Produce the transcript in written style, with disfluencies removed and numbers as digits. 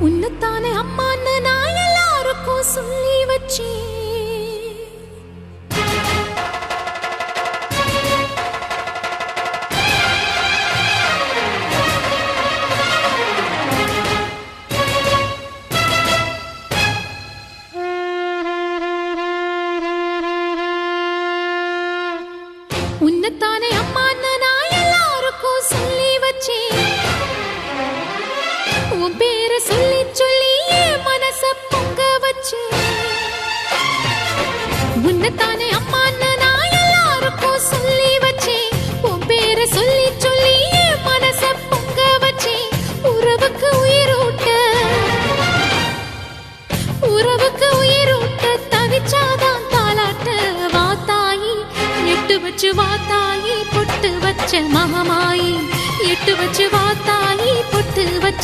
உன்னத்தானே அம்மான்னு நான் எல்லாருக்கும் சொல்லி வச்சேன். உன்னத்தானே அம்மான்னு நான் எல்லாருக்கும் சொல்லி வச்சேன். உன் பேரை சொல்லி சொல்லி என் மனச பொங்க வச்சேன். உன்னத்தானே அம்மான்னு நான் எல்லாருக்கும் சொல்லி வச்சேன். உன் பேரை சொல்லி சொல்லி என் மனச பொங்க வச்சேன். உறவுக்கு உயிரூட்ட தவிச்சாதான் தாலாட்ட வாத்தாயி எட்டு வச்சு வாத்தாயி பொட்டு வச்ச மகமாயி எட்டு வச்சு வாத்தாயி பொட்டு வச்ச